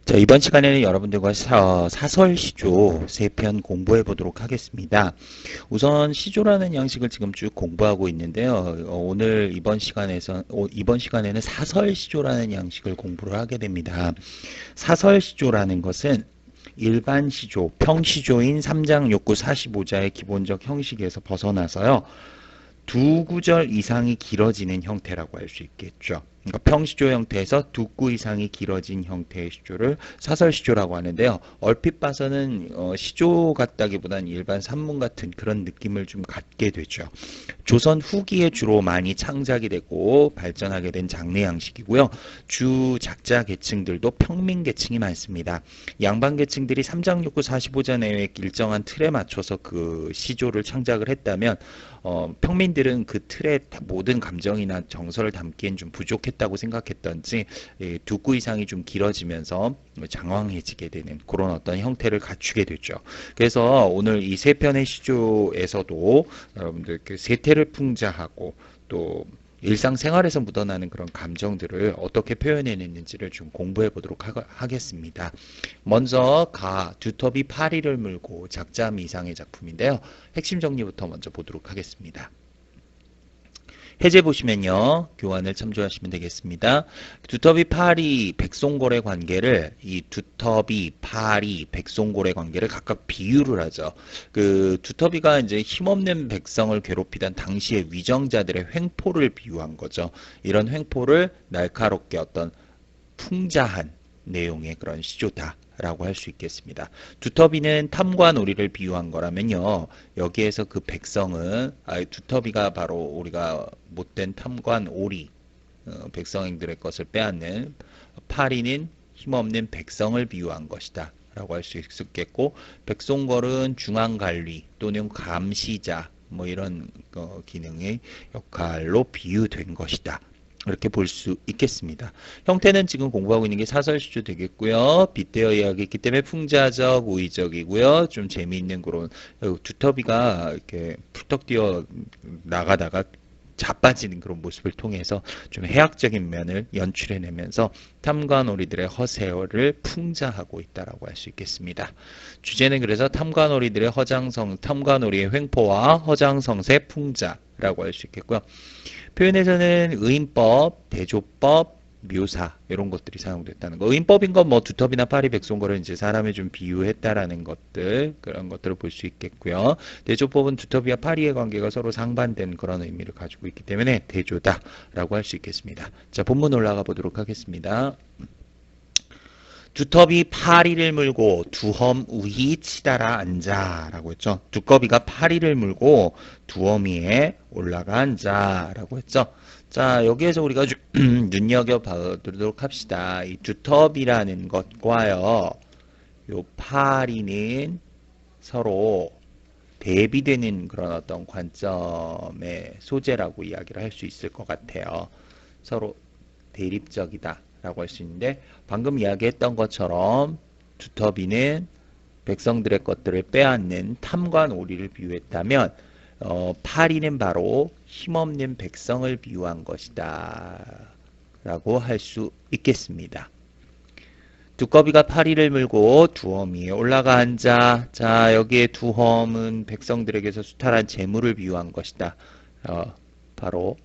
자, 이번 시간에는 여러분들과 사설 시조 3편 공부해 보도록 하겠습니다. 우선 시조라는 양식을 지금 쭉 공부하고 있는데요. 오늘 이번 시간에는 사설 시조라는 양식을 공부를 하게 됩니다. 사설 시조라는 것은 일반 시조, 평시조인 3장 욕구 45자의 기본적 형식에서 벗어나서요. 두 구절 이상이 길어지는 형태라고 할 수 있겠죠. 그러니까 평시조 형태에서 두 구 이상이 길어진 형태의 시조를 사설시조라고 하는데요. 얼핏 봐서는 시조 같다기보다는 일반 산문 같은 그런 느낌을 좀 갖게 되죠. 조선 후기에 주로 많이 창작이 되고 발전하게 된 장르 양식이고요. 주 작자 계층들도 평민 계층이 많습니다. 양반 계층들이 3장육구 45자 내외 일정한 틀에 맞춰서 그 시조를 창작을 했다면 평민들은 그 틀에 모든 감정이나 정서를 담기엔 좀 부족했다고 생각했던지 두 구 이상이 좀 길어지면서 장황해지게 되는 그런 어떤 형태를 갖추게 되죠. 그래서 오늘 이 세 편의 시조에서도 여러분들 그 세태를 풍자하고 또 일상생활에서 묻어나는 그런 감정들을 어떻게 표현해냈는지를 좀 공부해 보도록 하겠습니다. 먼저 두터비 파리를 물고 작자 미상의 작품인데요. 핵심 정리부터 먼저 보도록 하겠습니다. 해제 보시면요. 교환을 참조하시면 되겠습니다. 두터비, 파리, 백송골의 관계를 이 두터비, 파리, 백송골의 관계를 각각 비유를 하죠. 그 두터비가 이제 힘없는 백성을 괴롭히던 당시의 위정자들의 횡포를 비유한 거죠. 이런 횡포를 날카롭게 어떤 풍자한 내용의 그런 시조다. 라고 할 수 있겠습니다. 두터비는 탐과 놀이를 비유한 거라면요. 여기에서 그 백성은 두터비가 바로 우리가 못된 탐관 오리 백성들의 것을 빼앗는 파리는 힘없는 백성을 비유한 것이다. 라고 할 수 있겠고 백송걸은 중앙관리 또는 감시자 뭐 이런 기능의 역할로 비유된 것이다. 이렇게 볼 수 있겠습니다. 형태는 지금 공부하고 있는 게 사설시조 되겠고요. 빗대어 이야기이기 때문에 풍자적, 우의적이고요. 좀 재미있는 그런 두터비가 이렇게 풀떡 뛰어 나가다가 자빠지는 그런 모습을 통해서 좀 해학적인 면을 연출해내면서 탐관오리들의 허세를 풍자하고 있다라고 할 수 있겠습니다. 주제는 그래서 탐관오리들의 탐관오리의 횡포와 허장성세 풍자라고 할 수 있겠고요. 표현에서는 의인법, 대조법, 묘사 이런 것들이 사용됐다는 거. 의인법인 건 뭐 두터비나 파리, 백송거를 이제 사람을 좀 비유했다라는 것들 그런 것들을 볼 수 있겠고요. 대조법은 두터비와 파리의 관계가 서로 상반된 그런 의미를 가지고 있기 때문에 대조다라고 할 수 있겠습니다. 자, 본문 올라가 보도록 하겠습니다. 두터비 파리를 물고 두험 우히 치달아 앉아 라고 했죠. 두꺼비가 파리를 물고 두험 위에 올라가 앉아 라고 했죠. 자, 여기에서 우리가 눈여겨보도록 합시다. 이 두터비라는 것과요, 요 파리는 서로 대비되는 그런 어떤 관점의 소재라고 이야기를 할 수 있을 것 같아요. 서로 대립적이다. 라고 할 수 있는데 방금 이야기했던 것처럼 두터비는 백성들의 것들을 빼앗는 탐관 오리를 비유했다면 파리는 바로 힘없는 백성을 비유한 것이다 라고 할 수 있겠습니다. 두꺼비가 파리를 물고 두엄 위에 올라가 앉아. 자, 여기에 두엄은 백성들에게서 수탈한 재물을 비유한 것이다. 바로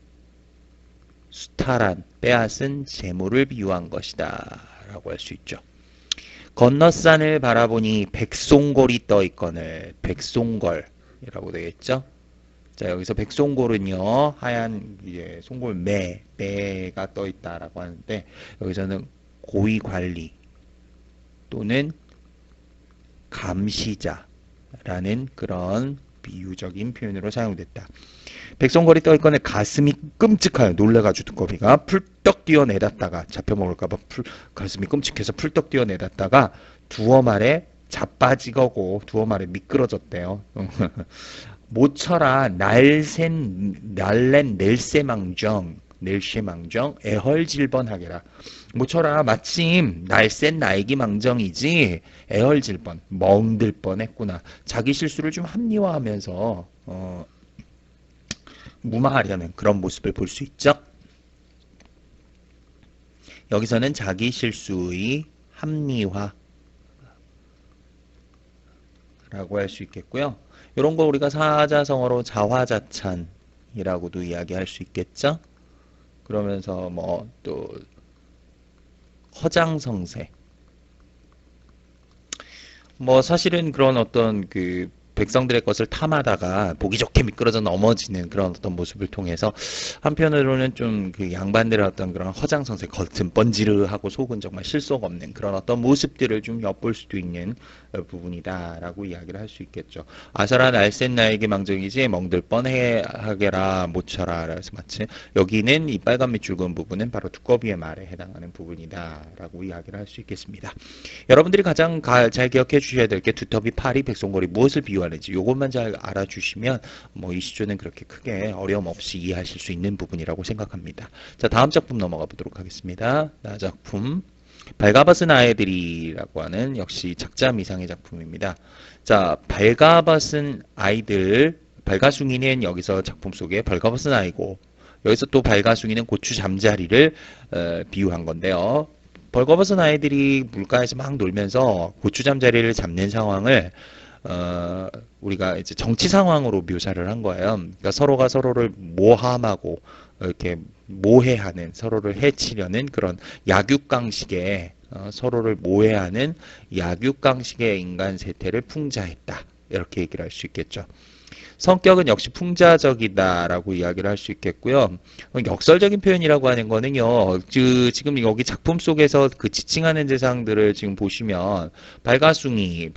수탈한 빼앗은 재물을 비유한 것이다 라고 할 수 있죠. 건너산을 바라보니 백송골이 떠있거늘 백송걸이라고 되겠죠. 자, 여기서 백송골은요 하얀 이제 송골 매가 떠있다라고 하는데 여기서는 고위관리 또는 감시자라는 그런 비유적인 표현으로 사용됐다. 백성거리 떠있거늘 가슴이 끔찍하여 놀래가지고 두꺼비가 풀떡 뛰어내렸다가 잡혀먹을까봐 가슴이 끔찍해서 풀떡 뛰어내렸다가 두엄 아래 자빠지고 두엄 아래 미끄러졌대요. 모처라 날랜 넬세망정 애헐질번하게라. 모처라 마침 날쌘 나이기 망정이지 애헐질번 멍들 뻔했구나. 자기 실수를 좀 합리화하면서 무마하려는 그런 모습을 볼 수 있죠. 여기서는 자기 실수의 합리화라고 할 수 있겠고요. 이런 거 우리가 사자성어로 자화자찬이라고도 이야기할 수 있겠죠. 그러면서 뭐 또 허장성세, 뭐 사실은 그런 어떤 그 백성들의 것을 탐하다가 보기 좋게 미끄러져 넘어지는 그런 어떤 모습을 통해서 한편으로는 좀 그 양반들의 어떤 그런 허장성세, 겉은 번지르하고 속은 정말 실속 없는 그런 어떤 모습들을 좀 엿볼 수도 있는 부분이다라고 이야기를 할 수 있겠죠. 아사라 날쌘 나에게 망정이지 멍들 뻔해 하게라 못 쳐라. 그래서 마치 여기는 이 빨간 밑줄 그은 부분은 바로 두꺼비의 말에 해당하는 부분이다라고 이야기를 할 수 있겠습니다. 여러분들이 가장 잘 기억해 주셔야 될 게 두터비, 파리, 백송골이 무엇을 비유하는지 이것만 잘 알아주시면 뭐 이 시조는 그렇게 크게 어려움 없이 이해하실 수 있는 부분이라고 생각합니다. 자, 다음 작품 넘어가 보도록 하겠습니다. 나 작품 발가벗은 아이들이라고 하는 역시 작자 미상의 작품입니다. 자, 발가벗은 아이들, 발가숭이는 여기서 작품 속에 발가벗은 아이고 여기서 또 발가숭이는 고추 잠자리를 비유한 건데요. 벌거벗은 아이들이 물가에서 막 놀면서 고추잠자리를 잡는 상황을 우리가 이제 정치 상황으로 묘사를 한 거예요. 그러니까 서로가 서로를 모함하고 이렇게 모해하는, 서로를 해치려는 그런 약육강식의 서로를 모해하는 약육강식의 인간 세태를 풍자했다. 이렇게 얘기를 할 수 있겠죠. 성격은 역시 풍자적이다라고 이야기를 할 수 있겠고요. 역설적인 표현이라고 하는 거는요. 지금 여기 작품 속에서 그 지칭하는 대상들을 지금 보시면 발가숭이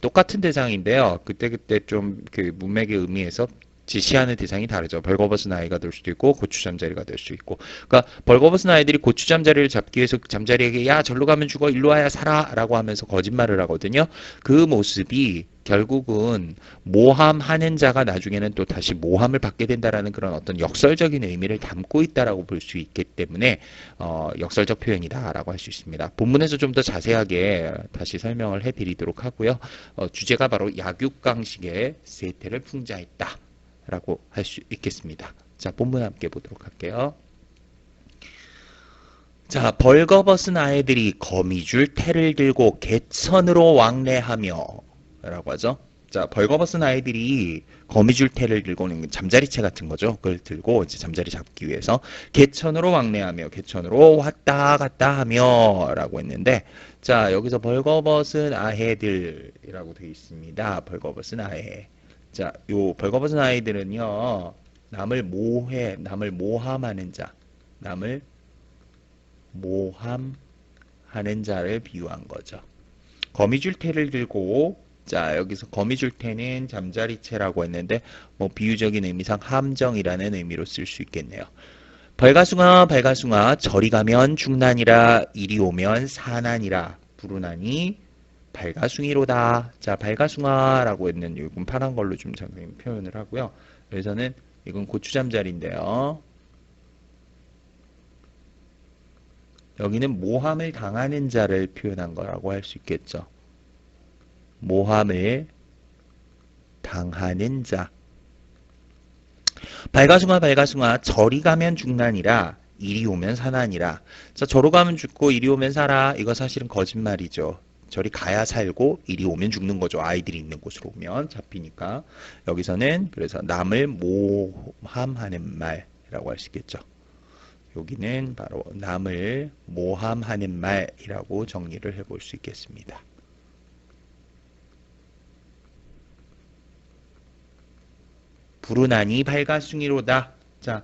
똑같은 대상인데요. 그때그때 좀 그 문맥의 의미에서 지시하는 대상이 다르죠. 벌거벗은 아이가 될 수도 있고 고추잠자리가 될 수 있고. 그러니까 벌거벗은 아이들이 고추잠자리를 잡기 위해서 잠자리에게 야 절로 가면 죽어 일로 와야 살아라고 하면서 거짓말을 하거든요. 그 모습이 결국은 모함하는 자가 나중에는 또 다시 모함을 받게 된다라는 그런 어떤 역설적인 의미를 담고 있다라고 볼 수 있기 때문에 역설적 표현이다라고 할 수 있습니다. 본문에서 좀 더 자세하게 다시 설명을 해드리도록 하고요. 주제가 바로 약육강식의 세태를 풍자했다. 라고 할 수 있겠습니다. 자, 본문 함께 보도록 할게요. 자, 벌거벗은 아이들이 거미줄 태를 들고 개천으로 왕래하며 라고 하죠. 자, 벌거벗은 아이들이 거미줄 태를 들고는 잠자리채 같은 거죠. 그걸 들고 이제 잠자리 잡기 위해서 개천으로 왕래하며 개천으로 왔다 갔다 하며 라고 했는데 자, 여기서 벌거벗은 아해들이라고 되어 있습니다. 벌거벗은 아해. 자, 요 벌거벗은 아이들은요, 남을 모함하는 자, 남을 모함하는 자를 비유한 거죠. 거미줄태를 들고, 자, 여기서 거미줄태는 잠자리채라고 했는데, 뭐, 비유적인 의미상 함정이라는 의미로 쓸 수 있겠네요. 발가숭아, 발가숭아, 저리 가면 중난이라, 이리 오면 사난이라, 부르나니, 발가숭이로다. 자, 발가숭아라고 했는 이건 파란 걸로 좀 잠깐 표현을 하고요. 그래서는 이건 고추잠자리인데요. 여기는 모함을 당하는 자를 표현한 거라고 할 수 있겠죠. 모함을 당하는 자. 발가숭아, 발가숭아, 저리 가면 죽나니라. 이리 오면 사나니라. 자, 저로 가면 죽고 이리 오면 살아. 이거 사실은 거짓말이죠. 저리 가야 살고 이리 오면 죽는 거죠. 아이들이 있는 곳으로 오면 잡히니까. 여기서는 그래서 남을 모함하는 말이라고 할 수 있겠죠. 여기는 바로 남을 모함하는 말이라고 정리를 해볼 수 있겠습니다. 부르나니 발가숭이로다. 자,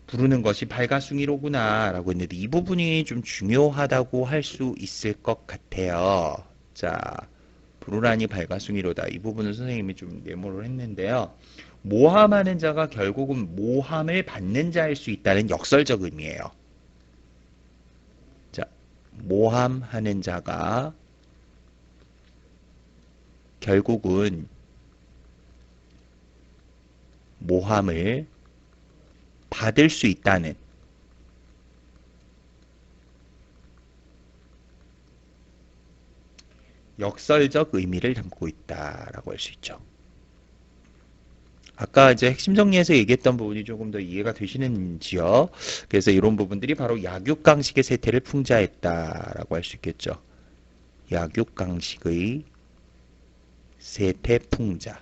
부르는 것이 발가숭이로구나 라고 했는데 이 부분이 좀 중요하다고 할 수 있을 것 같아요. 자, 부르나니 발가숭이로다. 이 부분은 선생님이 좀 메모를 했는데요. 모함하는 자가 결국은 모함을 받는 자일 수 있다는 역설적 의미예요. 자, 모함하는 자가 결국은 모함을 받을 수 있다는 역설적 의미를 담고 있다라고 할 수 있죠. 아까 이제 핵심 정리해서 얘기했던 부분이 조금 더 이해가 되시는지요? 그래서 이런 부분들이 바로 약육강식의 세태를 풍자했다라고 할 수 있겠죠. 약육강식의 세태 풍자.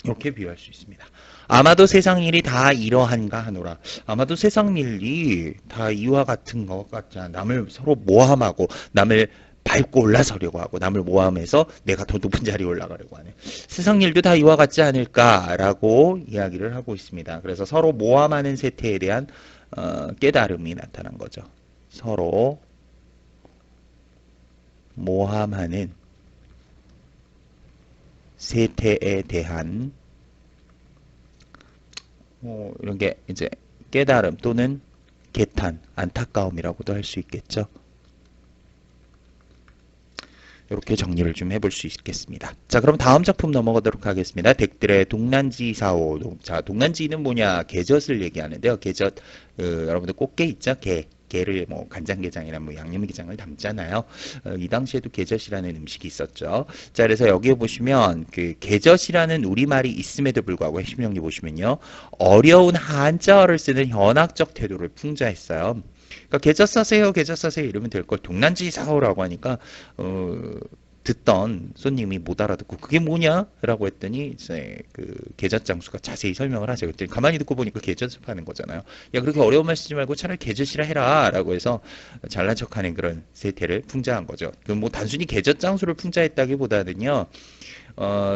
이렇게 비유할 수 있습니다. 아마도 세상 일이 다 이러한가 하노라. 아마도 세상 일이 다 이와 같은 것 같잖아. 남을 서로 모함하고 남을 밟고 올라서려고 하고 남을 모함해서 내가 더 높은 자리에 올라가려고 하는 세상 일도 다 이와 같지 않을까라고 이야기를 하고 있습니다. 그래서 서로 모함하는 세태에 대한 깨달음이 나타난 거죠. 서로 모함하는 세태에 대한 이런 게 이제 깨달음 또는 개탄, 안타까움이라고도 할 수 있겠죠. 이렇게 정리를 좀 해볼 수 있겠습니다. 자, 그럼 다음 작품 넘어가도록 하겠습니다. 덱들의 동난지사오. 자, 동난지는 뭐냐? 게젓을 얘기하는데요. 게젓, 여러분들 꽃게 있죠? 게를 뭐 간장게장이나 뭐 양념게장을 담잖아요. 이 당시에도 게젓이라는 음식이 있었죠. 자, 그래서 여기에 보시면 그 게젓이라는 우리말이 있음에도 불구하고 핵심 정리 보시면요. 어려운 한자어를 쓰는 현학적 태도를 풍자했어요. 그러니까 계좌 사세요, 계좌 사세요 이러면 될 걸 동난지 사오라고 하니까 듣던 손님이 못 알아듣고 그게 뭐냐라고 했더니 이제 그 계좌 장수가 자세히 설명을 하죠. 그랬더니 가만히 듣고 보니까 계좌 파는 거잖아요. 야 그렇게 어려운 말 쓰지 말고 차라리 계좌시라 해라라고 해서 잘난 척하는 그런 세태를 풍자한 거죠. 그 뭐 단순히 계좌 장수를 풍자했다기보다는요.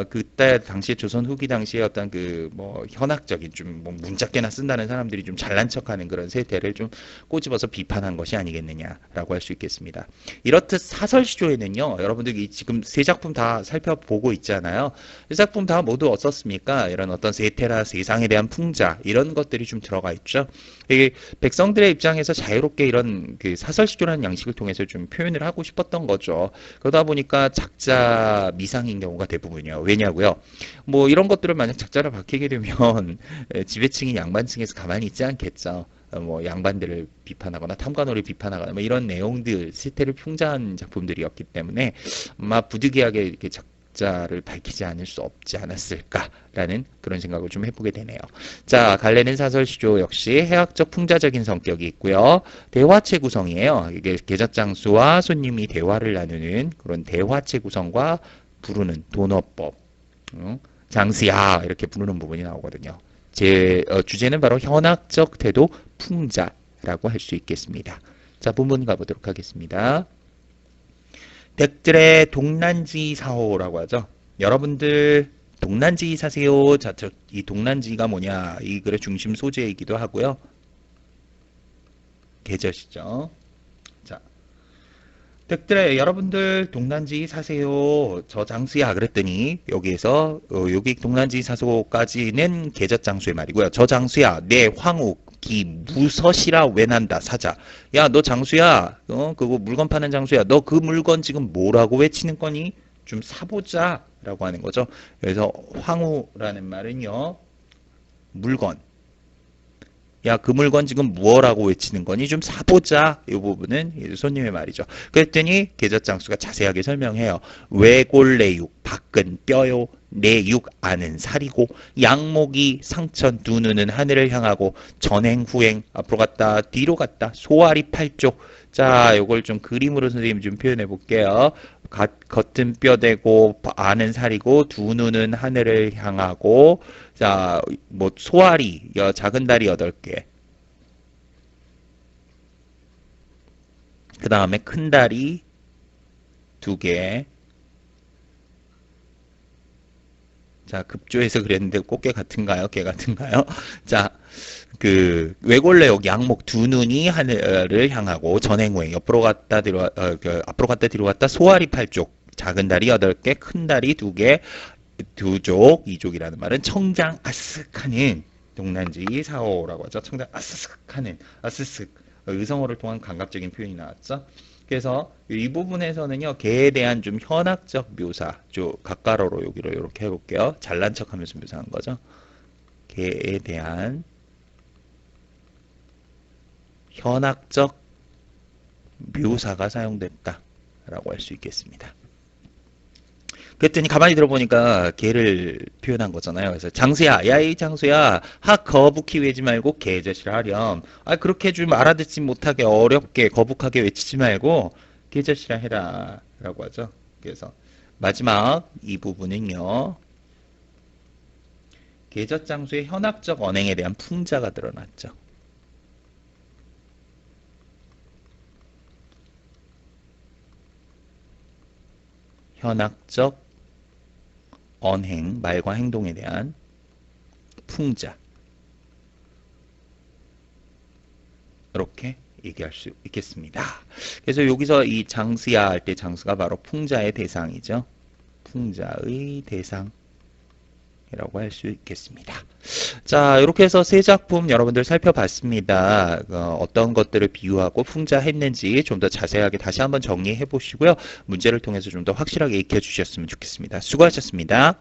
그때 당시에 조선 후기 당시에 어떤 그 뭐 현학적인 좀 뭐 문짝개나 쓴다는 사람들이 좀 잘난 척하는 그런 세태를 좀 꼬집어서 비판한 것이 아니겠느냐라고 할 수 있겠습니다. 이렇듯 사설시조에는요, 여러분들이 지금 세 작품 다 살펴보고 있잖아요. 세 작품 다 모두 어떻습니까? 이런 어떤 세태나 세상에 대한 풍자 이런 것들이 좀 들어가 있죠. 이게 백성들의 입장에서 자유롭게 이런 그 사설시조라는 양식을 통해서 좀 표현을 하고 싶었던 거죠. 그러다 보니까 작자 미상인 경우가 대부분이에요. 왜냐고요? 뭐 이런 것들을 만약 작자를 밝히게 되면 지배층이 양반층에서 가만히 있지 않겠죠. 뭐 양반들을 비판하거나 탐관오를 비판하거나 뭐 이런 내용들 세태를 풍자한 작품들이었기 때문에 아마 부득이하게 이렇게 작자를 밝히지 않을 수 없지 않았을까라는 그런 생각을 좀 해보게 되네요. 자, 갈래는 사설시조 역시 해학적 풍자적인 성격이 있고요. 대화체 구성이에요. 이게 계좌장수와 손님이 대화를 나누는 그런 대화체 구성과 부르는 돈어법, 장수야 이렇게 부르는 부분이 나오거든요. 주제는 바로 현학적 태도 풍자라고 할 수 있겠습니다. 자, 본문 가보도록 하겠습니다. 덱들의 동난지 사호라고 하죠. 여러분들 동난지 사세요. 자, 이 동난지가 뭐냐? 이 글의 중심 소재이기도 하고요. 계절시죠. 자, 덱들의 여러분들 동난지 사세요. 저 장수야 그랬더니 여기에서 여기 동난지 사소까지는 계절 장수의 말이고요. 저 장수야 내 황후 기 무서시라 외난다 사자. 야 너 장수야. 그거 물건 파는 장수야. 너 그 물건 지금 뭐라고 외치는 거니? 좀 사보자 라고 하는 거죠. 그래서 황후라는 말은요. 물건. 야, 그 물건 지금 무엇라고 외치는 거니? 좀 사보자. 이 부분은 손님의 말이죠. 그랬더니 계좌장수가 자세하게 설명해요. 외골내육, 밖은 뼈요. 내육 안은 살이고 양목이 상천 두 눈은 하늘을 향하고 전행 후행 앞으로 갔다 뒤로 갔다 소아리 팔쪽. 자, 요걸 좀 그림으로 선생님 좀 표현해 볼게요. 겉은 뼈대고 안은 살이고 두 눈은 하늘을 향하고 자, 뭐 소아리 작은 다리 8개. 그 다음에 큰 다리 2개. 자, 급조해서 그랬는데 꽃게 같은가요? 개 같은가요? 자, 그 외골내역 양목 두 눈이 하늘을 향하고 전행후행 옆으로 갔다 뒤로 앞으로 갔다 뒤로 갔다 소아리 8쪽. 작은 다리 8개, 큰 다리 2개, 두족, 이족이라는 말은 청장 아쓱하는 동난지 사호라고 하죠. 청장 아쓱하는 아스쓱 의성어를 통한 감각적인 표현이 나왔죠. 그래서 이 부분에서는요, 개에 대한 좀 현학적 묘사, 가까로로 여기로 이렇게 해볼게요. 잘난 척하면서 묘사한 거죠. 개에 대한 현학적 묘사가 사용됐다라고 할 수 있겠습니다. 그랬더니 가만히 들어보니까 개를 표현한 거잖아요. 그래서 장수야, 야, 이 장수야, 하 거북히 외지 말고 개젖이라 하렴. 아, 그렇게 좀 알아듣지 못하게 어렵게 거북하게 외치지 말고 개젖이라 해라. 라고 하죠. 그래서 마지막 이 부분은요. 계절 장수의 현학적 언행에 대한 풍자가 드러났죠. 현학적 언행, 말과 행동에 대한 풍자. 이렇게 얘기할 수 있겠습니다. 그래서 여기서 이 장수야 할 때 장수가 바로 풍자의 대상이죠. 풍자의 대상. 이라고 할 수 있겠습니다. 자, 이렇게 해서 세 작품 여러분들 살펴봤습니다. 어떤 것들을 비유하고 풍자했는지 좀 더 자세하게 다시 한번 정리해 보시고요. 문제를 통해서 좀 더 확실하게 익혀 주셨으면 좋겠습니다. 수고하셨습니다.